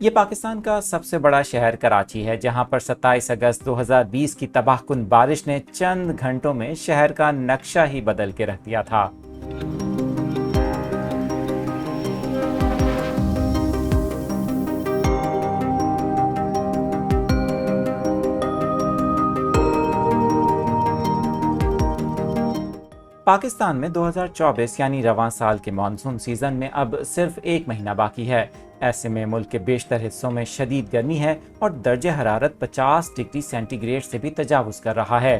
ये पाकिस्तान का सबसे बड़ा शहर कराची है, जहां पर 27 अगस्त 2020 की तबाहकुन बारिश ने चंद घंटों में शहर का नक्शा ही बदल के रख दिया था। पाकिस्तान में 2024 यानी रवां साल के मानसून सीजन में अब सिर्फ एक महीना बाकी है। ऐसे में मुल्क के बेशतर हिस्सों में शदीद गर्मी है और दर्जे हरारत 50 डिग्री सेंटीग्रेड से भी तजावुज कर रहा है।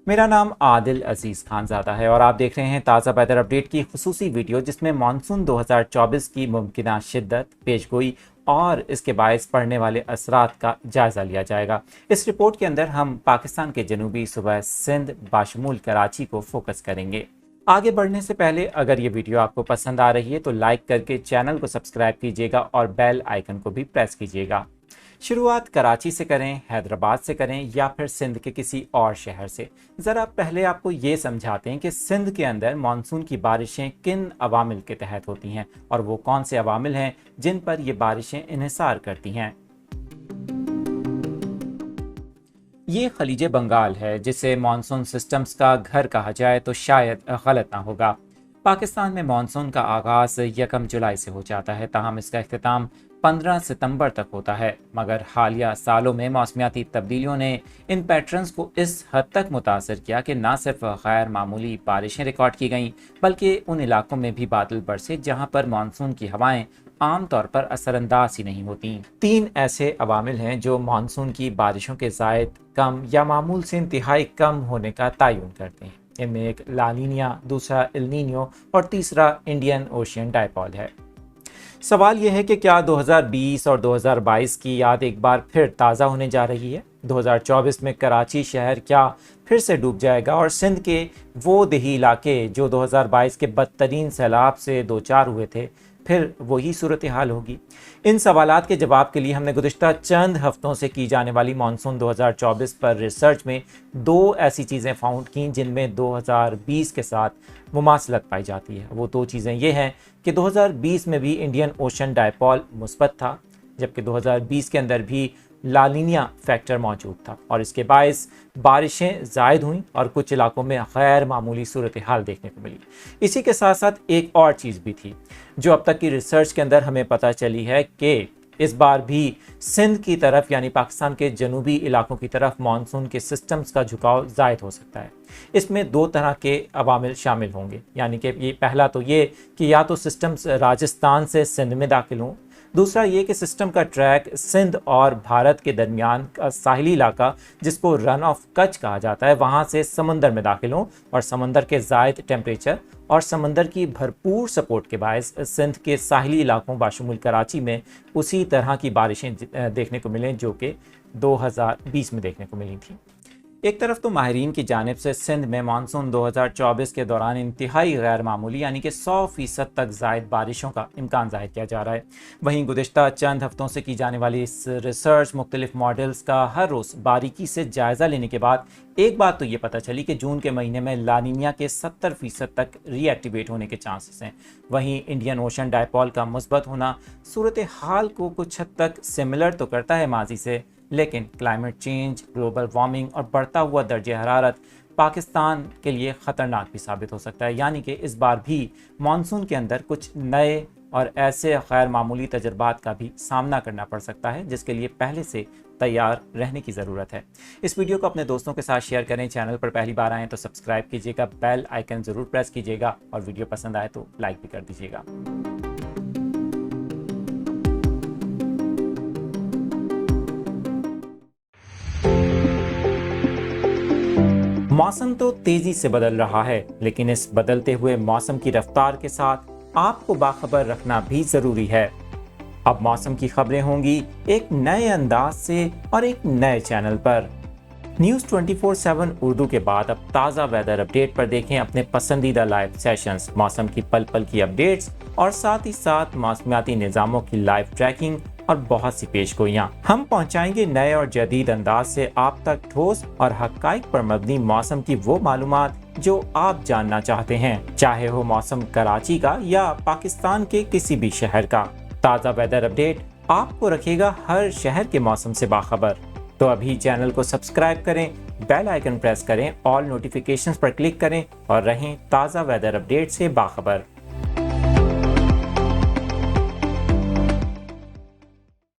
मेरा नाम आदिल अजीज खानजादा है और आप देख रहे हैं ताज़ा वेदर अपडेट की खुसूसी वीडियो, जिसमें मानसून 2024 की मुमकिना शिद्दत, पेशगोई और इसके बायस पड़ने वाले असरात का जायजा लिया जाएगा। इस रिपोर्ट के अंदर हम पाकिस्तान के जनूबी सूबा सिंध बाशमूल कराची को फोकस करेंगे। आगे बढ़ने से पहले अगर ये वीडियो आपको पसंद आ रही है तो लाइक करके चैनल को सब्सक्राइब कीजिएगा और बेल आइकन को भी प्रेस कीजिएगा। शुरुआत कराची से करें, हैदराबाद से करें या फिर सिंध के किसी और शहर से। ज़रा पहले आपको ये समझाते हैं कि सिंध के अंदर मानसून की बारिशें किन अवामिल के तहत होती हैं और वो कौन से अवामिल हैं जिन पर ये बारिशें इन्हिसार करती हैं। ये खलीज बंगाल है, जिसे मानसून सिस्टम्स का घर कहा जाए तो शायद गलत ना होगा। पाकिस्तान में मानसून का आगाज़ 1 जुलाई से हो जाता है, ताहम इसका इख्तिताम 15 सितंबर तक होता है। मगर हालिया सालों में मौसमियाती तब्दीलियों ने इन पैटर्न्स को इस हद तक मुतासर किया कि ना सिर्फ गैर मामूली बारिशें रिकॉर्ड की गईं, बल्कि उन इलाकों में भी बादल बरसे जहां पर मानसून की हवाएं आमतौर पर असरअंदाज ही नहीं होती। 3 ऐसे अवामिल हैं जो मानसून की बारिशों के ज़ायद, कम या मामूल से इंतहाई कम होने का तयन करते हैं। इनमें एक ला नीनिया, दूसरा एल नीनो और तीसरा इंडियन ओशियन डायपोल है। सवाल यह है कि क्या 2020 और 2022 की याद एक बार फिर ताज़ा होने जा रही है? 2024 में कराची शहर क्या फिर से डूब जाएगा और सिंध के वो देही इलाके जो 2022 के बदतरीन सैलाब से दो चार हुए थे, फिर वही सूरत हाल होगी? इन सवालात के जवाब के लिए हमने गुज़िश्ता चंद हफ्तों से की जाने वाली मानसून 2024 पर रिसर्च में 2 ऐसी चीज़ें फाउंड की जिनमें 2020 के साथ मुमासलत पाई जाती है। वो 2 चीज़ें ये हैं कि 2020 में भी इंडियन ओशन डायपोल मुस्बत था, जबकि 2020 के अंदर भी ला नीनिया फैक्टर मौजूद था और इसके बायस बारिशें ज़ायद हुई और कुछ इलाकों में गैर मामूली सूरत हाल देखने को मिली। इसी के साथ साथ एक और चीज़ भी थी जो अब तक की रिसर्च के अंदर हमें पता चली है कि इस बार भी सिंध की तरफ यानी पाकिस्तान के जनूबी इलाकों की तरफ मानसून के सिस्टम्स का झुकाव ज़ायद हो सकता है। इसमें 2 तरह के अवामिल शामिल होंगे, यानी कि ये पहला तो ये कि या तो सिस्टम्स राजस्थान से सिंध में दाखिल हों, दूसरा ये कि सिस्टम का ट्रैक सिंध और भारत के दरमियान का साहिली इलाका जिसको रन ऑफ कच्छ कहा जाता है, वहाँ से समंदर में दाखिल हों और समंदर के ज़ायद टेम्परेचर और समंदर की भरपूर सपोर्ट के बायस सिंध के साहिली इलाकों बाशमूल कराची में उसी तरह की बारिशें देखने को मिलें जो कि 2020 में देखने को मिली थी। एक तरफ तो माहिरीन की जानिब से सिंध में मानसून 2024 के दौरान इंतहाई गैर मामूली यानी कि 100% तक ज़ायद बारिशों का इम्कान ज़ाहिर किया जा रहा है। वहीं गुज़िश्ता चंद हफ्तों से की जाने वाली इस रिसर्च मुख्तलिफ मॉडल्स का हर रोज़ बारीकी से जायज़ा लेने के बाद एक बात तो ये पता चली कि जून के महीने में ला नीनिया के 70% तक रीएक्टिवेट होने के चांसेस हैं। वहीं इंडियन ओशन डायपोल का मुस्बत होना सूरत हाल को कुछ हद तक सिमिलर तो करता है माजी से, लेकिन क्लाइमेट चेंज, ग्लोबल वार्मिंग और बढ़ता हुआ दर्जे हरारत पाकिस्तान के लिए ख़तरनाक भी साबित हो सकता है। यानी कि इस बार भी मानसून के अंदर कुछ नए और ऐसे गैर मामूली तजर्बात का भी सामना करना पड़ सकता है, जिसके लिए पहले से तैयार रहने की ज़रूरत है। इस वीडियो को अपने दोस्तों के साथ शेयर करें। चैनल पर पहली बार आएँ तो सब्सक्राइब कीजिएगा, बेल आइकन ज़रूर प्रेस कीजिएगा और वीडियो पसंद आए तो लाइक भी कर दीजिएगा। मौसम तो तेजी से बदल रहा है, लेकिन इस बदलते हुए मौसम की रफ्तार के साथ आपको बाखबर रखना भी जरूरी है। अब मौसम की खबरें होंगी एक नए अंदाज से और एक नए चैनल पर। न्यूज़ 24/7 उर्दू के बाद अब ताज़ा वेदर अपडेट पर देखें अपने पसंदीदा लाइव सेशंस, मौसम की पल पल की अपडेट्स और साथ ही साथ मौसमियाती निज़ामों की लाइव ट्रैकिंग और बहुत सी पेशगोइयाँ। हम पहुँचाएंगे नए और जदीद अंदाज से आप तक ठोस और हक़ाइक़ पर मबनी मौसम की वो मालूमात जो आप जानना चाहते हैं, चाहे हो मौसम कराची का या पाकिस्तान के किसी भी शहर का। ताज़ा वेदर अपडेट आपको रखेगा हर शहर के मौसम से बाखबर। तो अभी चैनल को सब्सक्राइब करें, बेल आइकन प्रेस करें, ऑल नोटिफिकेशंस पर क्लिक करें और रहें ताज़ा वेदर अपडेट से बाखबर।